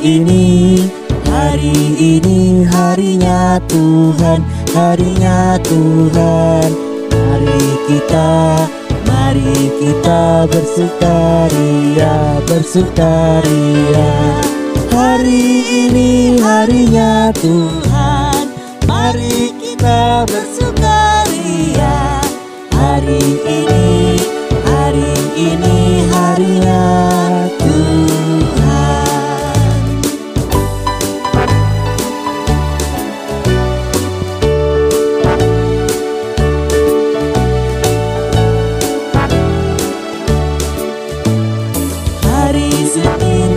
ini harinya Tuhan, harinya Tuhan. Mari kita bersukaria, bersukaria. Hari ini harinya Tuhan, mari kita bersukaria. Hari ini harinya Tuhan. Hari Senin,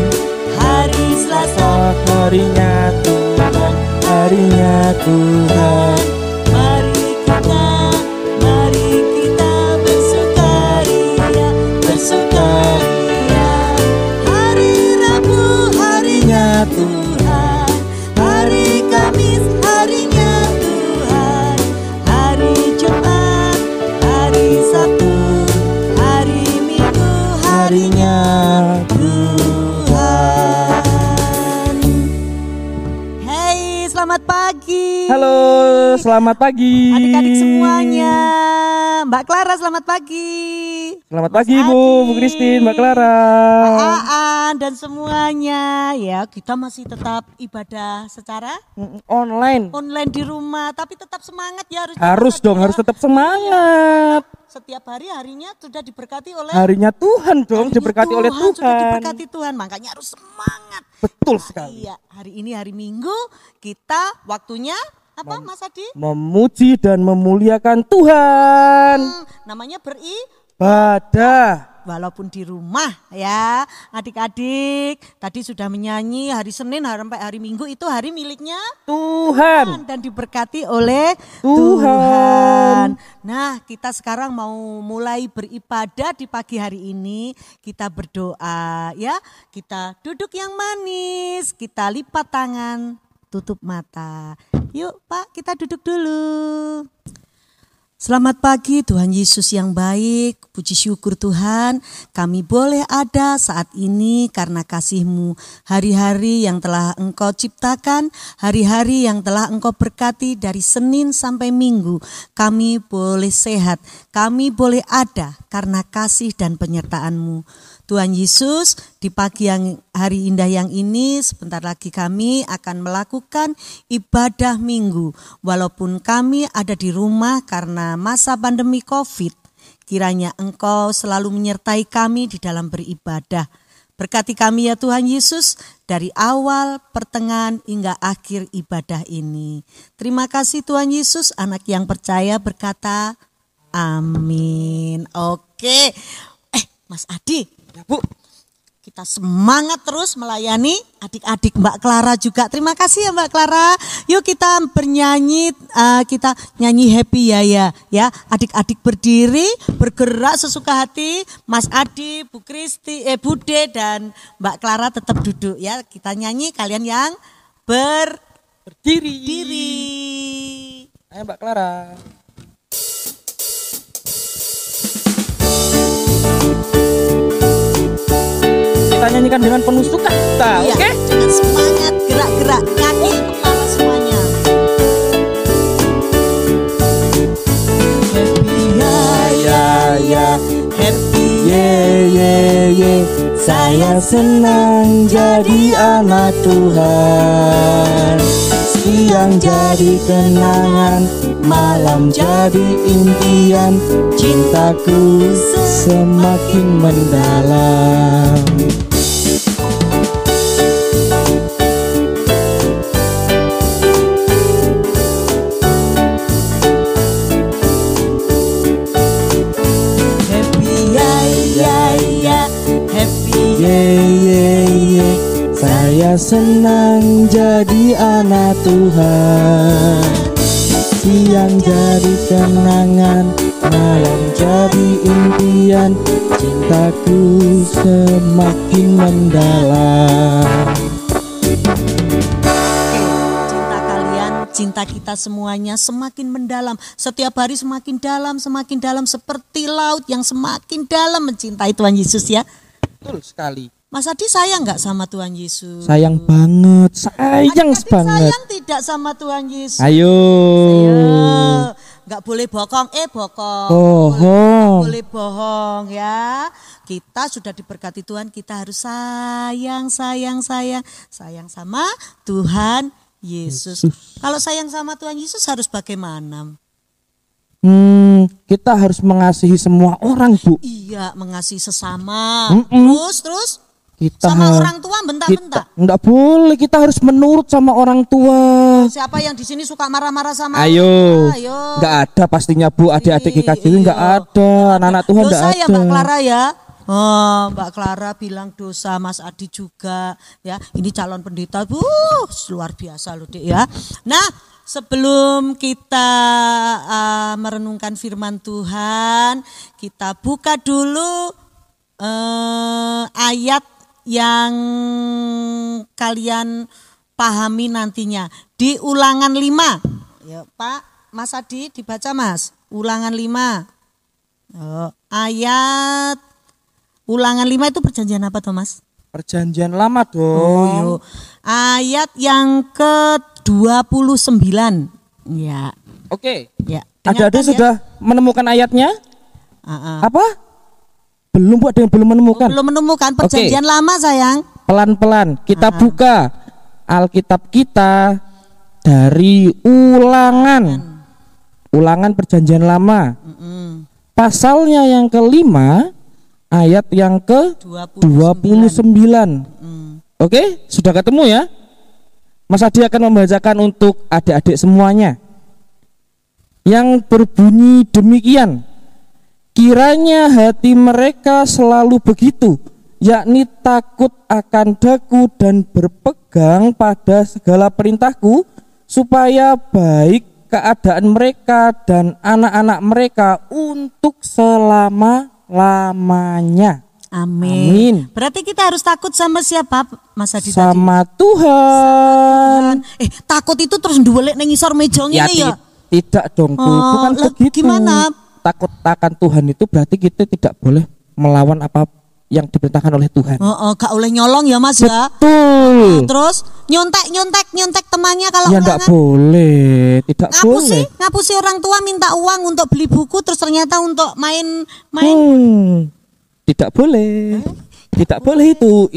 hari Selasa, harinya Tuhan, harinya Tuhan. Mari kita bersukaria, bersukaria. Hari Rabu, harinya Tuhan, hari Kamis, harinya Tuhan, hari Jumat, hari Sabtu, hari Minggu, harinya Tuhan. Hey, selamat pagi. Halo, selamat pagi. Adik-adik semuanya. Mbak Clara, selamat pagi. Selamat pagi Bu Christine, Mbak Clara. Pak Aan dan semuanya. Ya, kita masih tetap ibadah secara Online. di rumah, tapi tetap semangat ya Harus dong, harus tetap semangat. Setiap harinya sudah diberkati oleh Harinya Tuhan dong, diberkati oleh Sudah Tuhan. diberkati Tuhan, makanya harus semangat. Betul sekali. Iya, hari ini hari Minggu, kita waktunya apa Mas Adi? Memuji dan memuliakan Tuhan. Namanya Ibadah. walaupun di rumah ya. Adik-adik tadi sudah menyanyi hari Senin sampai hari Minggu itu hari miliknya Tuhan. dan diberkati oleh Tuhan. Nah, kita sekarang mau mulai beribadah di pagi hari ini. Kita berdoa ya. Kita duduk yang manis, kita lipat tangan, tutup mata. Yuk Pak, kita duduk dulu. Selamat pagi Tuhan Yesus yang baik, puji syukur Tuhan kami boleh ada saat ini karena kasih-Mu. Hari-hari yang telah Engkau ciptakan, hari-hari yang telah Engkau berkati dari Senin sampai Minggu. Kami boleh sehat, kami boleh ada karena kasih dan penyertaan-Mu. Tuhan Yesus, di pagi yang hari indah yang ini sebentar lagi kami akan melakukan ibadah minggu. Walaupun kami ada di rumah karena masa pandemi COVID, kiranya Engkau selalu menyertai kami di dalam beribadah. Berkati kami ya Tuhan Yesus dari awal, pertengahan hingga akhir ibadah ini. Terima kasih Tuhan Yesus, anak yang percaya berkata amin. Oke, Mas Adi. Ya Bu, kita semangat terus melayani adik-adik Mbak Clara juga. Terima kasih ya Mbak Clara. Yuk kita bernyanyi, kita nyanyi happy ya. Adik-adik berdiri, bergerak sesuka hati. Mas Adi, Bu Kristi, Bude dan Mbak Clara tetap duduk ya. Kita nyanyi, kalian yang berdiri. Ayo Mbak Clara. Kita nyanyikan dengan penuh sukacita, oke? Dengan semangat, gerak-gerak, kaki kepala semuanya. Happy ya, happy ye. Saya senang jadi anak Tuhan. Siang jadi kenangan, malam jadi impian. Cintaku semakin mendalam. Saya senang jadi anak Tuhan. Siang jadi kenangan, malam jadi impian. Cintaku semakin mendalam. Cinta kalian, cinta kita semuanya semakin mendalam. Setiap hari semakin dalam seperti laut yang semakin dalam mencintai Tuhan Yesus ya. Betul sekali. Mas Adi sayang nggak sama Tuhan Yesus? Sayang banget, sayang Adik-adik banget. sayang tidak sama Tuhan Yesus? Ayo. Nggak boleh bokong, bokong. Bohong. Nggak boleh bohong ya. Kita sudah diberkati Tuhan, kita harus sayang sama Tuhan Yesus. Kalau sayang sama Tuhan Yesus harus bagaimana? Kita harus mengasihi semua orang, Bu. Iya, mengasihi sesama. Terus Kita sama orang tua bentak-bentak. Enggak boleh, kita harus menurut sama orang tua. Siapa yang di sini suka marah-marah sama Ayo. Ayo. Enggak ada pastinya, Bu. Adik-adik kita juga enggak ada. Anak-anak Tuhan enggak ada. Dosa ya Mbak Clara ya. Oh, Mbak Clara bilang dosa, Mas Adi juga ya. Ini calon pendeta, Bu. Luar biasa loh, Dek ya. Nah, sebelum kita merenungkan firman Tuhan, kita buka dulu ayat yang kalian pahami nantinya di Ulangan 5. Ya, Pak, Mas Adi dibaca, Mas. Ulangan 5. Ayat Ulangan 5 itu perjanjian apa, Thomas? Perjanjian lama dong. Ayat yang ke-29. Ya. Oke. Ya. Adik-adik sudah menemukan ayatnya? Apa? Belum, Bu, ada yang belum menemukan. Belum menemukan perjanjian lama, sayang. Pelan-pelan kita buka Alkitab kita dari Ulangan perjanjian lama. Pasalnya yang ke-5 ayat yang ke-29. Oke, sudah ketemu ya? Mas Adi akan membacakan untuk adik-adik semuanya. Yang berbunyi demikian. Kiranya hati mereka selalu begitu, yakni takut akan daku dan berpegang pada segala perintahku, supaya baik keadaan mereka dan anak-anak mereka untuk selama-lamanya. Amin. Berarti kita harus takut sama siapa, Mas Adi? Sama Tuhan. Takut itu terus nduwelek nang ngisor meja ngene ya? Tidak dong, Bu. Bukan begitu. Gimana? Takut akan Tuhan itu berarti kita tidak boleh melawan apa yang diperintahkan oleh Tuhan. Gak boleh nyolong ya, Mas ya. Betul. Terus nyontek temannya kalau ya enggak boleh, tidak boleh. Ngapusi orang tua minta uang untuk beli buku terus ternyata untuk main. Tidak boleh. Tidak boleh itu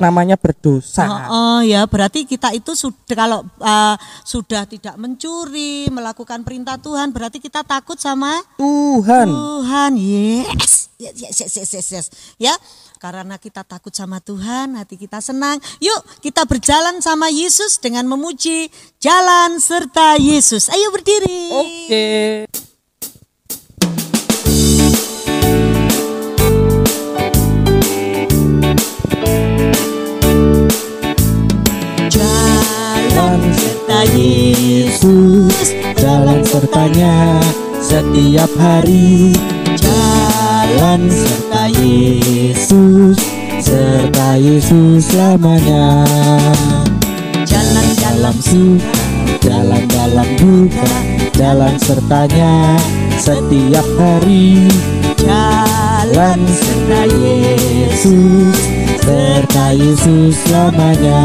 namanya berdosa. Ya berarti kita itu sudah kalau sudah tidak mencuri, melakukan perintah Tuhan, berarti kita takut sama Tuhan. Yes. Ya, karena kita takut sama Tuhan, hati kita senang. Yuk kita berjalan sama Yesus dengan memuji jalan serta Yesus. Ayo berdiri. Oke. Yesus, jalan sertanya setiap hari. Jalan serta Yesus, serta Yesus selamanya. Jalan dalam suka, jalan dalam duka, jalan sertanya setiap hari. Jalan serta Yesus, serta Yesus selamanya.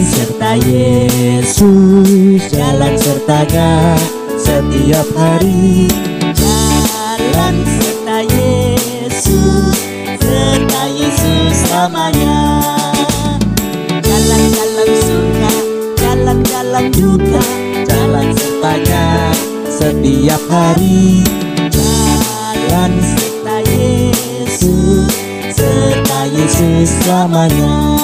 Serta Yesus, jalan sertanya setiap hari. Jalan serta Yesus, serta Yesus selamanya. Jalan dalam suka, jalan dalam duka, jalan sertanya setiap hari. Jalan serta Yesus, serta Yesus selamanya.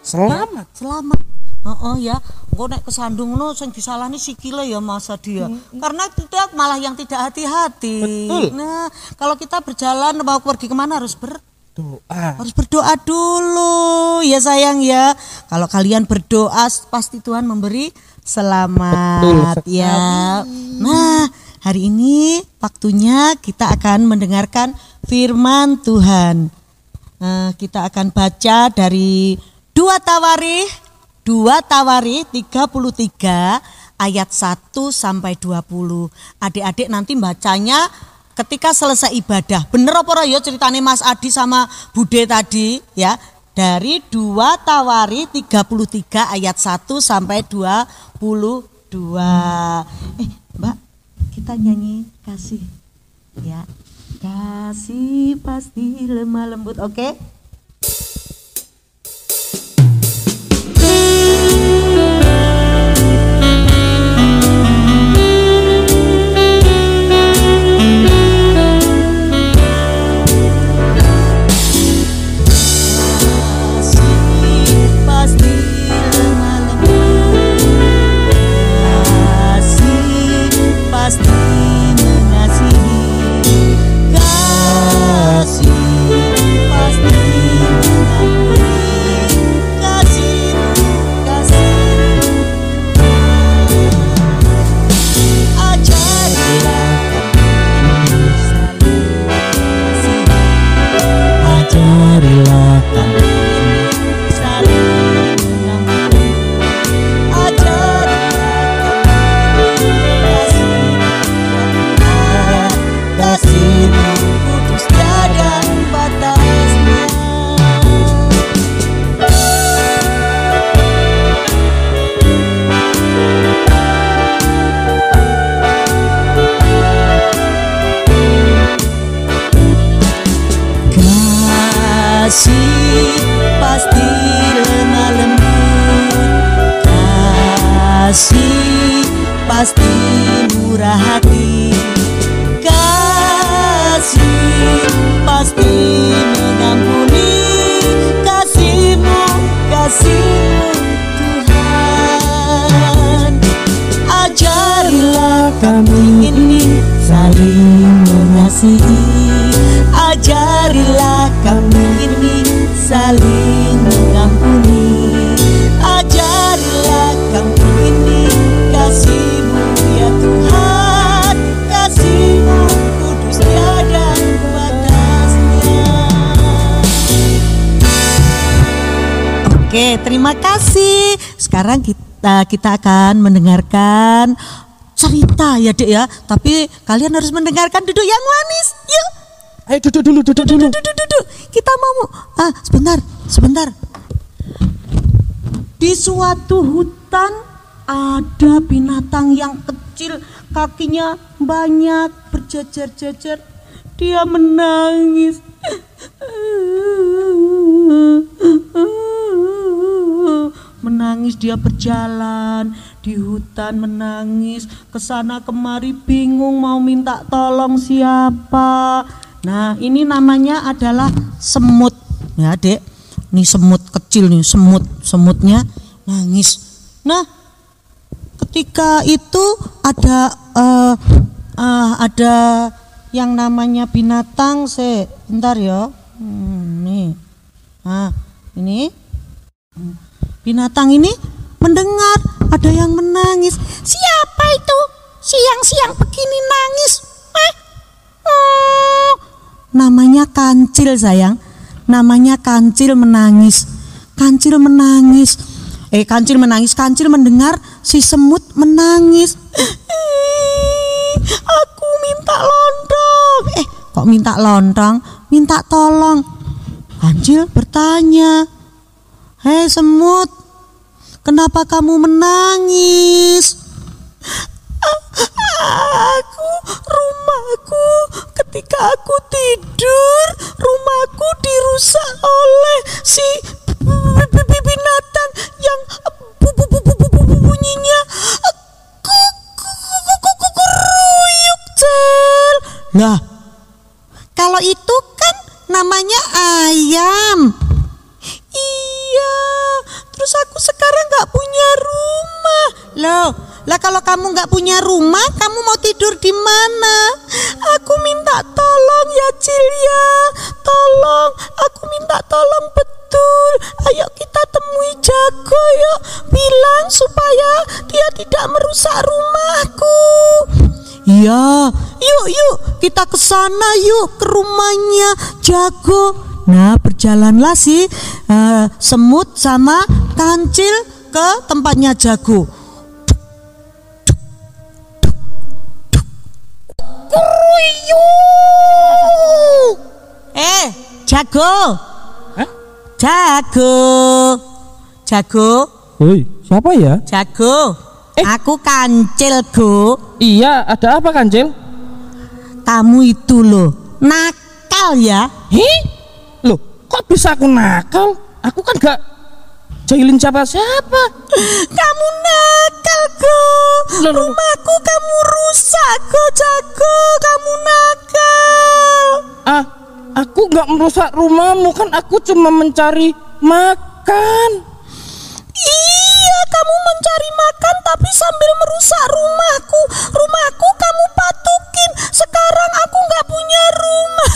Selamat. Ya, engko nek kesandung ngono sing disalahni sikile ya Mas Adi ya. Karena kita malah yang tidak hati-hati. Betul. Nah, kalau kita berjalan mau pergi kemana harus berdoa. Harus berdoa dulu ya sayang ya. Kalau kalian berdoa pasti Tuhan memberi selamat. Betul ya. Nah, hari ini waktunya kita akan mendengarkan firman Tuhan. Kita akan baca dari 2 Tawarikh 33 ayat 1 sampai 20. Adik-adik nanti bacanya ketika selesai ibadah. Bener apa ya ceritanya Mas Adi sama Bude tadi ya. Dari 2 Tawarikh 33 ayat 1 sampai 22. Mbak, kita nyanyi kasih ya. Kasih pasti lemah lembut, oke? Kasih pasti murah hati, kasih pasti mengampuni, kasihmu Tuhan. Ajarilah kami ini saling mengasihi, ajarilah kami ini saling mengampuni, ajarilah kami ini kasih-Mu ya Tuhan, kasih-Mu kudus tiada batasnya. Oke, terima kasih. Sekarang kita akan mendengarkan cerita ya Dek ya. Tapi kalian harus mendengarkan duduk yang manis. Yuk. Ayo duduk dulu. Duduk. Kita mau sebentar. Di suatu hutan ada binatang yang kecil, kakinya banyak berjejer-jejer. Dia menangis. Menangis, dia berjalan di hutan, menangis kesana kemari, bingung mau minta tolong siapa. Nah, ini namanya adalah semut ya Dek. Ini semut kecil nih, semutnya nangis. Nah, ketika itu ada yang namanya binatang, bentar ya. Nih. Nah, ini binatang ini mendengar ada yang menangis. Siapa itu? Siang-siang begini nangis. Namanya kancil sayang. Namanya kancil menangis. Kancil mendengar si semut menangis. Aku minta lontong. Kok minta lontong? Minta tolong. Kancil bertanya, "Hei semut, kenapa kamu menangis?" Rumahku ketika aku tidur, rumahku dirusak oleh si binatang yang bunyinya ruyuk cel. Lah, kalau itu kan namanya ayam. Iya, terus aku sekarang gak punya rumah. Loh, lah kalau kamu gak punya rumah, kamu mau tidur di mana? Aku minta tolong ya Cilia, tolong, aku minta tolong betul. Ayo kita temui Jago yuk, bilang supaya dia tidak merusak rumahku. Iya, yuk kita ke sana yuk, ke rumahnya Jago. Nah, berjalanlah si semut sama kancil ke tempatnya Jago. Jago. Hah? Jago. Hoi, siapa ya? Jago. Aku Kancil, Go. Iya, ada apa Kancil? Kamu itu loh, nakal ya. Loh, kok bisa aku nakal? Aku kan gak jahilin siapa-siapa. Kamu nakal, Go. Rumahku kamu rusak, Go. Jago, kamu nakal. Aku gak merusak rumahmu, kan aku cuma mencari makan. Iya, kamu mencari makan tapi sambil merusak rumahku. Rumahku kamu patukin. Sekarang aku gak punya rumah.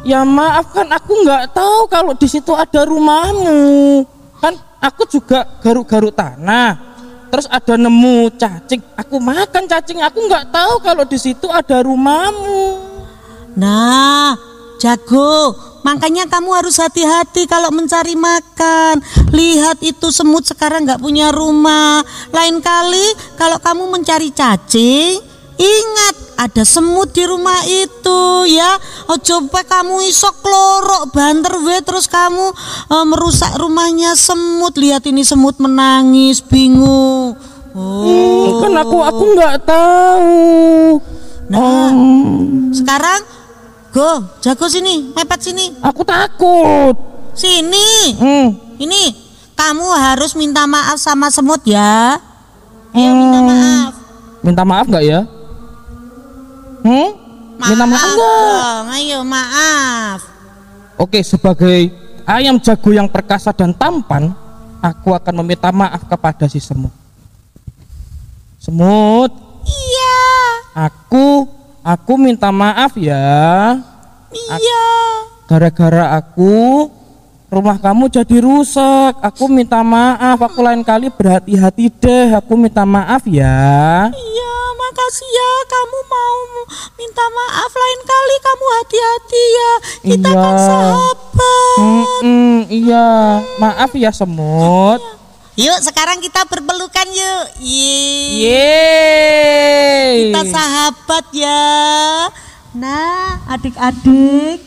Ya maaf, kan aku nggak tahu kalau di situ ada rumahmu. Kan aku juga garuk-garuk tanah. Terus ada nemu cacing, aku makan cacing. Aku nggak tahu kalau di situ ada rumahmu. Nah, Jago, makanya kamu harus hati-hati kalau mencari makan. Lihat itu semut sekarang nggak punya rumah. Lain kali kalau kamu mencari cacing, ingat ada semut di rumah itu ya. Coba kamu isok lorok banter we terus kamu merusak rumahnya semut. Lihat ini semut menangis bingung. Kan aku nggak tahu. Nah, sekarang Go, Jago sini, mepet sini. Aku takut. Sini. Ini kamu harus minta maaf sama semut ya. Ayo minta maaf. Minta maaf nggak ya? Minta maaf dong, ayo maaf. Oke, sebagai ayam Jago yang perkasa dan tampan, aku akan meminta maaf kepada si semut. Semut. Iya. Aku minta maaf ya. Iya. Gara-gara aku rumah kamu jadi rusak. Aku minta maaf. Aku lain kali berhati-hati deh. Aku minta maaf ya. Iya, makasih ya kamu mau minta maaf. Lain kali kamu hati-hati ya. Kita kan sahabat. Iya, maaf ya semut. Yuk sekarang kita berpelukan yuk. Yeay. Kita sahabat ya. Nah, adik-adik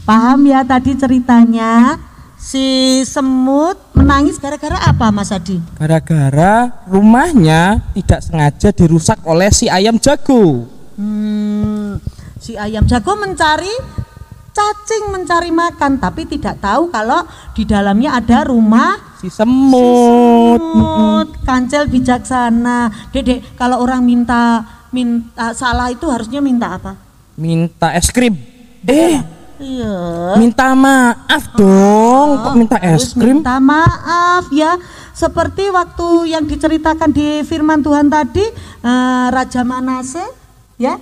paham ya tadi ceritanya? Si semut menangis gara-gara apa Mas Adi? Gara-gara rumahnya tidak sengaja dirusak oleh si ayam Jago. Si ayam Jago mencari cacing, mencari makan, tapi tidak tahu kalau di dalamnya ada rumah si semut. Kancil bijaksana. Dedek, kalau orang minta salah itu harusnya minta apa? Minta es krim. Iya. Minta maaf dong. Kok minta es krim? Minta maaf ya. Seperti waktu yang diceritakan di firman Tuhan tadi, Raja Manase ya,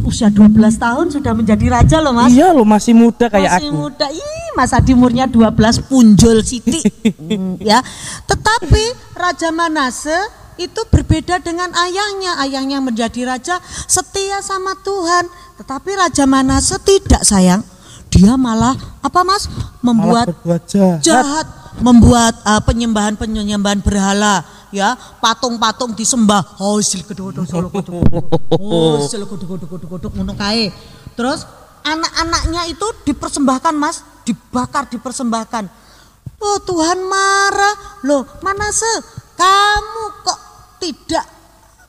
usia 12 tahun sudah menjadi raja loh Mas. Iya loh, masih muda kayak masih aku. Masih muda. Mas Adi umurnya 12, punjul sidik. Ya. Tetapi Raja Manase itu berbeda dengan ayahnya. Ayahnya menjadi raja setia sama Tuhan. Tetapi Raja Manase tidak sayang. Dia malah apa Mas? Membuat jahat. Membuat penyembahan berhala. Ya, patung-patung disembah. Terus anak-anaknya itu dipersembahkan Mas, dipersembahkan. Oh Tuhan marah. Loh Manase, kamu kok tidak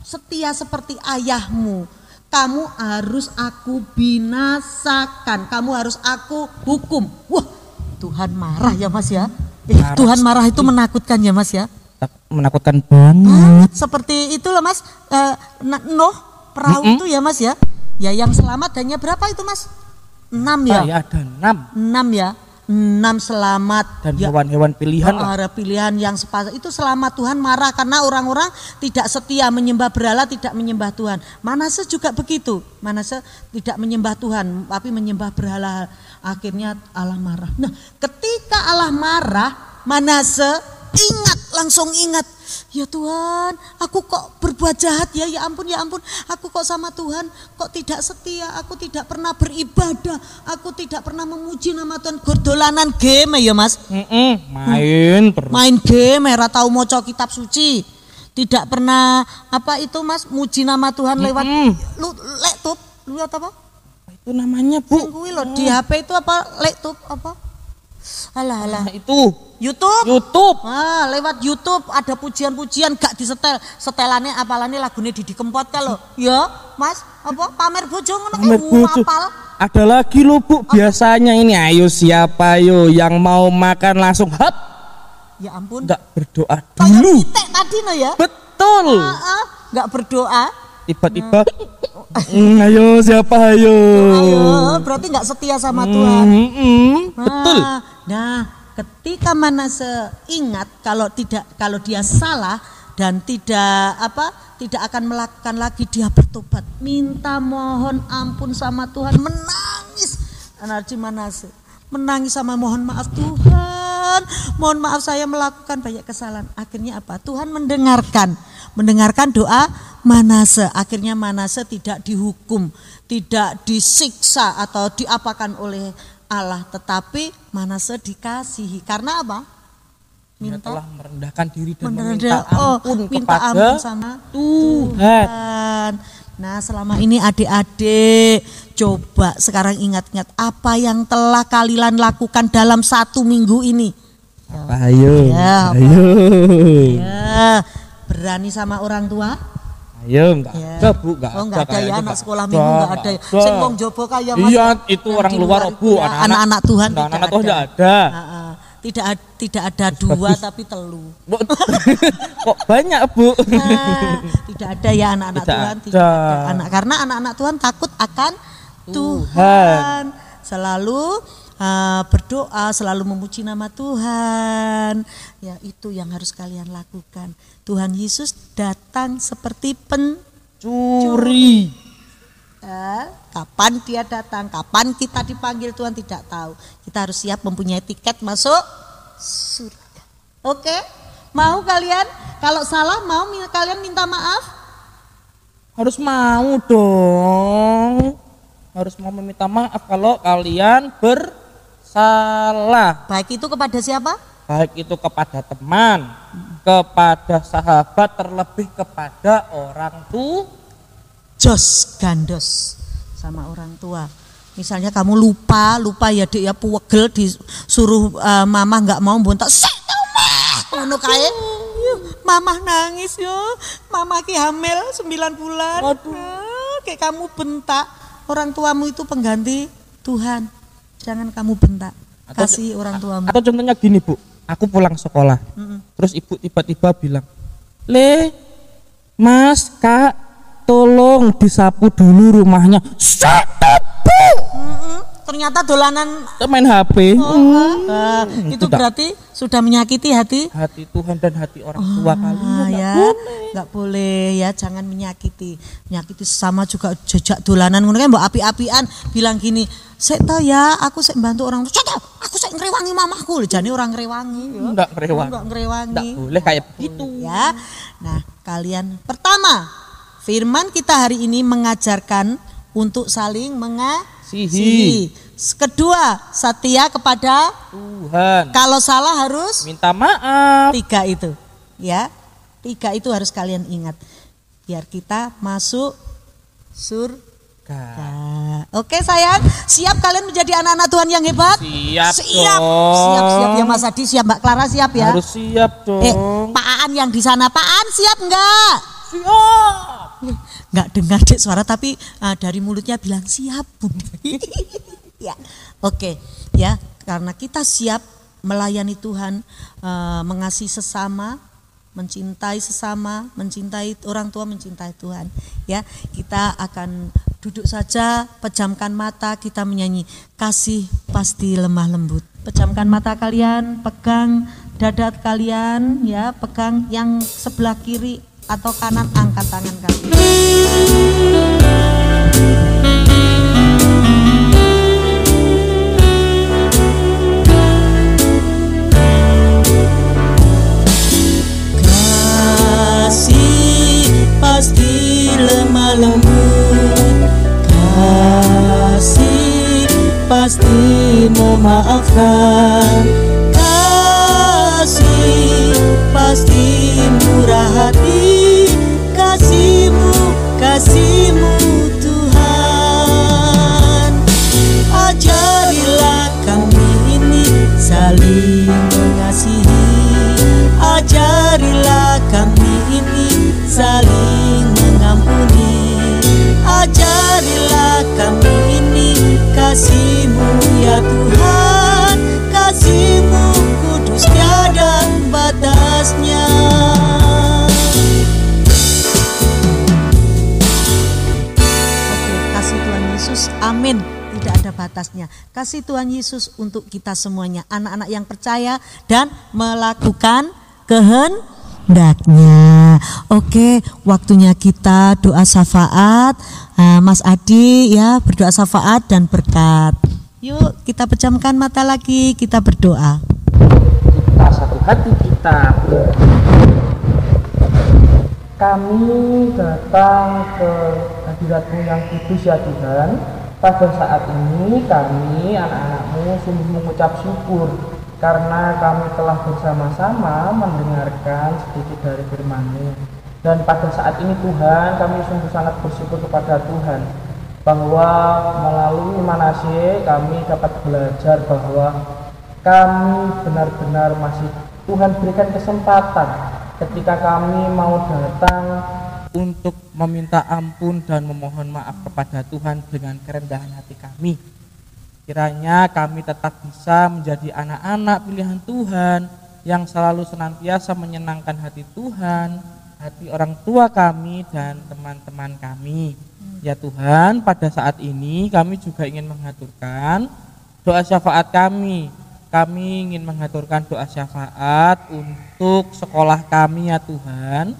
setia seperti ayahmu? Kamu harus aku binasakan, kamu harus aku hukum. Wah, Tuhan marah ya Mas ya. Tuhan marah itu menakutkan ya Mas ya. Menakutkan banget. Seperti itu loh Mas, Nuh perahu itu ya Mas ya. Ya yang selamat hanya berapa itu Mas? 6 ya? Ya ada 6. 6 ya. 6 selamat. Dan hewan-hewan pilihan lah. Pilihan yang sepasang itu selamat. Tuhan marah karena orang-orang tidak setia menyembah berhala, tidak menyembah Tuhan. Manase juga begitu. Manase tidak menyembah Tuhan tapi menyembah berhala. Akhirnya Allah marah. Nah, ketika Allah marah, Manase ingatlah langsung ingat, ya Tuhan, aku kok berbuat jahat ya, ya ampun, aku kok sama Tuhan kok tidak setia, aku tidak pernah beribadah, aku tidak pernah memuji nama Tuhan. Dolanan game ya Mas. Main terus. Main game, ora tahu maca kitab suci. Tidak pernah apa itu Mas, muji nama Tuhan lewat laptop, lihat apa? Itu namanya Bu. Sing kuwi lho di HP itu apa, laptop apa? Alah. Itu YouTube. Ah, lewat YouTube ada pujian-pujian gak disetel. Setelannya apalane lagune Didi Kempot kalau. Ya, Mas, apa pamer bojo ngono apal. Ada lagi lho Bu, biasanya ini ayo siapa yo yang mau makan langsung hap. Ya ampun. Enggak berdoa dulu. Kayak tadi no ya. Betul. Enggak berdoa. Tiba-tiba ayo siapa ayo. Berarti enggak setia sama Tuhan. Betul. Nah, ketika Manase ingat kalau dia salah dan tidak akan melakukan lagi, dia bertobat, minta mohon ampun sama Tuhan, menangis. Anarji Manase menangis sama mohon maaf, Tuhan, mohon maaf saya melakukan banyak kesalahan. Akhirnya apa? Tuhan mendengarkan doa Manase. Akhirnya Manase tidak dihukum, tidak disiksa atau diapakan oleh Allah, tetapi Manase dikasihi karena apa? Telah merendahkan diri dan minta ampun sama Tuhan. Nah, selama ini adik-adik coba sekarang ingat-ingat apa yang telah kalian lakukan dalam 1 minggu ini. Ayo. Berani sama orang tua? Ayo, enggak ada Bu, enggak ada ya, anak sekolah minggu enggak ada. Sing wong jobo kaya Mas. Iya, itu orang luar Bu, anak-anak Tuhan anak Tuhan enggak ada. Tidak ada 2 tapi 3. Kok banyak Bu? Tidak ada ya anak-anak Tuhan, tidak ada. Karena anak-anak Tuhan takut akan Tuhan. Selalu berdoa, selalu memuji nama Tuhan. Ya, itu yang harus kalian lakukan. Tuhan Yesus datang seperti pencuri. Kapan dia datang, kapan kita dipanggil Tuhan tidak tahu. Kita harus siap mempunyai tiket masuk surga. Oke? Mau kalian? Kalau salah mau kalian minta maaf? Harus mau dong. Harus mau meminta maaf kalau kalian bersalah. Baik itu kepada siapa? Baik itu kepada teman, kepada sahabat, terlebih kepada orang tua. Jos gandos sama orang tua. Misalnya kamu lupa ya Dek ya, puwegel disuruh mama nggak mau bontak. Ngono kae. Mama nangis yo. Mama ki hamil 9 bulan. Kayak kamu bentak. Orang tuamu itu pengganti Tuhan. Jangan kamu bentak. Kasih orang tuamu. Atau contohnya gini Bu, aku pulang sekolah. Terus ibu tiba-tiba bilang, Mas, Kak, tolong disapu dulu rumahnya. Ternyata dolanan main HP. Itu berarti sudah menyakiti hati Tuhan dan hati orang tua kalian. Enggak boleh ya, jangan menyakiti sesama juga. Jejak dolanan ngono kan mbok api-apian bilang gini, "Sik to ya, aku sik bantu orang tua. Aku sik ngrewangi mamaku." Jane orang ngrewangi ya. Enggak ngrewangi. Enggak boleh kayak begitu ya. Nah, kalian pertama, firman kita hari ini mengajarkan untuk saling mengasihi. Kedua, setia kepada Tuhan. Kalau salah harus minta maaf. 3 itu. Ya. 3 itu harus kalian ingat. Biar kita masuk surga. Oke sayang, siap kalian menjadi anak-anak Tuhan yang hebat? Siap. Siap ya Mas Adi, siap Mbak Clara, siap ya? Harus siap dong. Pak Aan yang di sana, Pak Aan siap enggak? Siap. Enggak dengar Dek suara tapi dari mulutnya bilang siap Bun. Ya. Oke, ya, karena kita siap melayani Tuhan, mengasihi sesama, mencintai sesama, mencintai orang tua, mencintai Tuhan. Ya, kita akan duduk saja, pejamkan mata, kita menyanyi kasih pasti lemah lembut. Pejamkan mata kalian, pegang dada kalian, ya, pegang yang sebelah kiri atau kanan, angkat tangan kalian. pasti memaafkan. Kasih pasti murah hati, kasih-Mu, kasih-Mu Tuhan. Ajarilah kami ini saling mengasihi, ajarilah kami ini saling mengampuni, ajarilah kami ini kasih-Mu ya Tuhan, kasih-Mu kudus tiada batasnya. Oke, kasih Tuhan Yesus, amin, tidak ada batasnya. Kasih Tuhan Yesus untuk kita semuanya, anak-anak yang percaya dan melakukan kehendaknya. Oke, waktunya kita doa syafaat. Mas Adi ya, berdoa syafaat dan berkat. Yuk kita pejamkan mata lagi, kita berdoa. Kita satu hati kita. Kami datang ke hadirat-Mu yang kudus ya Tuhan. Pada saat ini kami anak-anak-Mu sungguh mengucap syukur karena kami telah bersama-sama mendengarkan sedikit dari firman-Mu. Dan pada saat ini Tuhan, kami sungguh sangat bersyukur kepada Tuhan bahwa melalui Manasye kami dapat belajar bahwa kami benar-benar masih Tuhan berikan kesempatan ketika kami mau datang untuk meminta ampun dan memohon maaf kepada Tuhan dengan kerendahan hati kami. Kiranya kami tetap bisa menjadi anak-anak pilihan Tuhan yang selalu senantiasa menyenangkan hati Tuhan, hati orang tua kami dan teman-teman kami. Ya Tuhan, pada saat ini kami juga ingin mengaturkan doa syafaat kami. Kami ingin mengaturkan doa syafaat untuk sekolah kami ya Tuhan.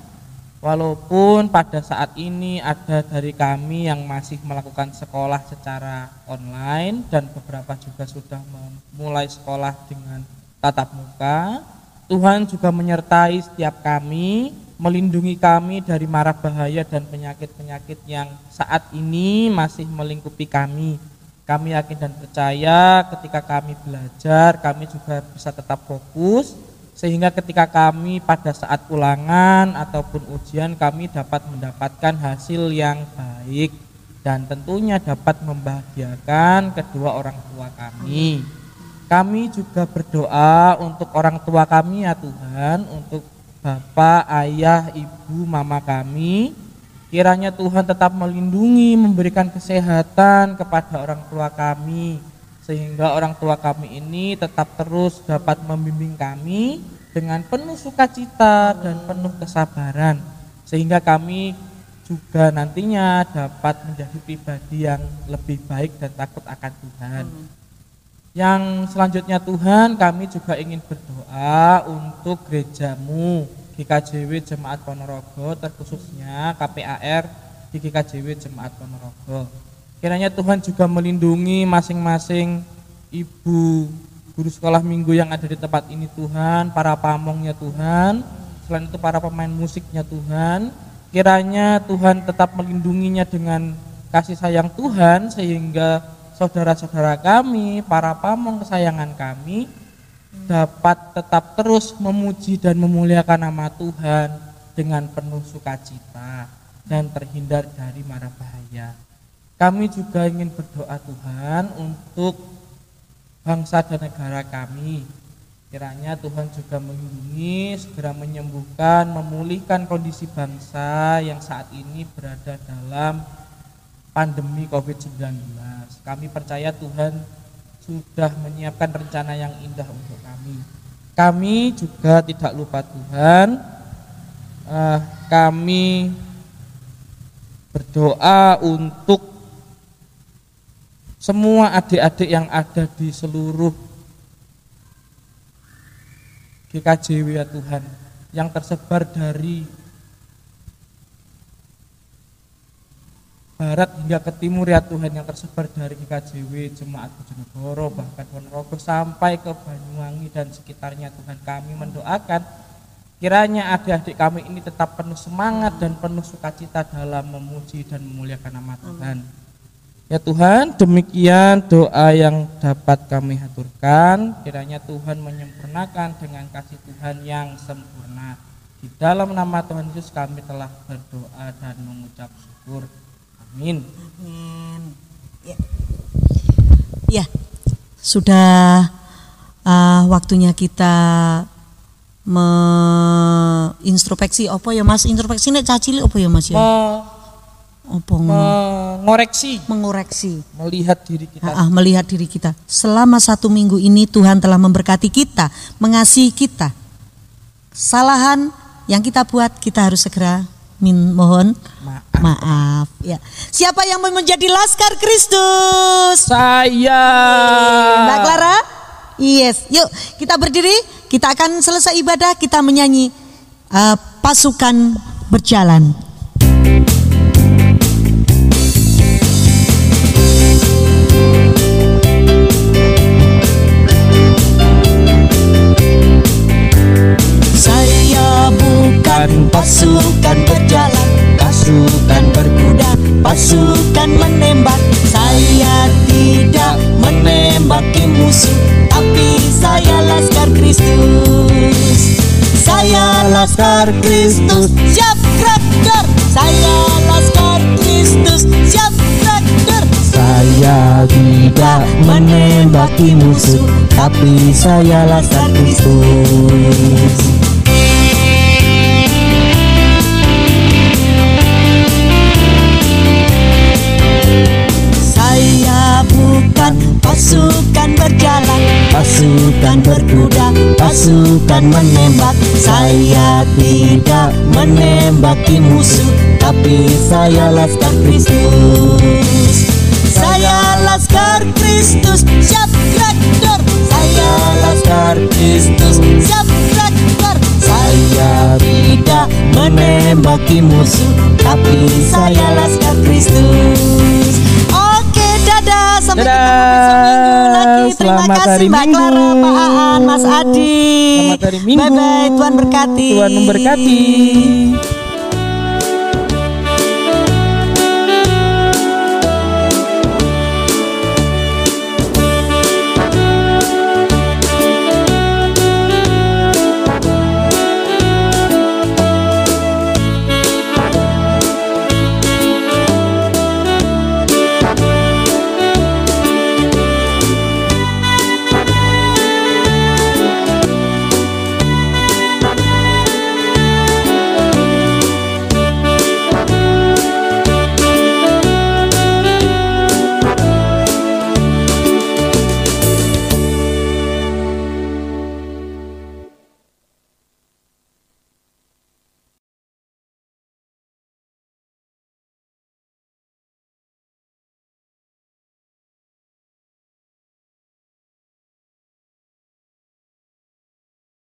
Walaupun pada saat ini ada dari kami yang masih melakukan sekolah secara online dan beberapa juga sudah memulai sekolah dengan tatap muka, Tuhan juga menyertai setiap kami, melindungi kami dari mara bahaya dan penyakit-penyakit yang saat ini masih melingkupi kami. Kami yakin dan percaya ketika kami belajar, kami juga bisa tetap fokus, sehingga ketika kami pada saat ulangan ataupun ujian kami dapat mendapatkan hasil yang baik dan tentunya dapat membahagiakan kedua orang tua kami. Kami juga berdoa untuk orang tua kami ya Tuhan, untuk Bapak, Ayah, Ibu, Mama kami. Kiranya Tuhan tetap melindungi, memberikan kesehatan kepada orang tua kami, sehingga orang tua kami ini tetap terus dapat membimbing kami dengan penuh sukacita dan penuh kesabaran, sehingga kami juga nantinya dapat menjadi pribadi yang lebih baik dan takut akan Tuhan. Yang selanjutnya Tuhan, kami juga ingin berdoa untuk gereja-Mu GKJW Jemaat Ponorogo, terkhususnya KPAR di GKJW Jemaat Ponorogo. Kiranya Tuhan juga melindungi masing-masing ibu guru sekolah minggu yang ada di tempat ini Tuhan, para pamongnya Tuhan, selain itu para pemain musiknya Tuhan. Kiranya Tuhan tetap melindunginya dengan kasih sayang Tuhan, sehingga saudara-saudara kami, para pamong kesayangan kami dapat tetap terus memuji dan memuliakan nama Tuhan dengan penuh sukacita dan terhindar dari mara bahaya. Kami juga ingin berdoa Tuhan untuk bangsa dan negara kami. Kiranya Tuhan juga melindungi, segera menyembuhkan, memulihkan kondisi bangsa yang saat ini berada dalam pandemi COVID-19. Kami percaya Tuhan sudah menyiapkan rencana yang indah untuk kami. Kami juga tidak lupa Tuhan, kami berdoa untuk semua adik-adik yang ada di seluruh GKJW ya Tuhan, yang tersebar dari barat hingga ke timur ya Tuhan, yang tersebar dari GKJW Jemaat Bojonegoro, bahkan Ponorogo sampai ke Banyuwangi dan sekitarnya Tuhan. Kami mendoakan kiranya adik-adik kami ini tetap penuh semangat dan penuh sukacita dalam memuji dan memuliakan nama Tuhan. Ya Tuhan, demikian doa yang dapat kami haturkan. Kiranya Tuhan menyempurnakan dengan kasih Tuhan yang sempurna. Di dalam nama Tuhan Yesus kami telah berdoa dan mengucap syukur. Amin. Amin. Ya, sudah waktunya kita introspeksi apa ya Mas? Introspeksi nek cacili apa ya Mas ya? Mengoreksi, melihat diri kita. Melihat diri kita. Selama 1 minggu ini Tuhan telah memberkati kita, mengasihi kita. Kesalahan yang kita buat kita harus segera mohon maaf. Ya. Siapa yang mau menjadi laskar Kristus? Saya. Mbak Clara? Yes. Yuk kita berdiri. Kita akan selesai ibadah. Kita menyanyi pasukan berjalan. Pasukan berjalan, pasukan berkuda, pasukan menembak. Saya tidak menembaki musuh, tapi saya laskar Kristus. Saya laskar Kristus, siap gerak. Saya laskar Kristus, siap gerak. Saya tidak menembaki musuh, tapi saya laskar Kristus. Pasukan berjalan, pasukan berkuda, pasukan menembak. Saya tidak menembaki musuh, tapi saya laskar Kristus. Saya laskar Kristus, siap gerak. Saya laskar Kristus, siap gerak. Saya tidak menembaki musuh, tapi saya laskar Kristus. Sampai ketemu minggu lagi. Terima kasih Mbak Clara, Pak Aan, Mas Adi. Selamat hari Minggu. Bye bye. Tuhan berkati. Tuhan memberkati.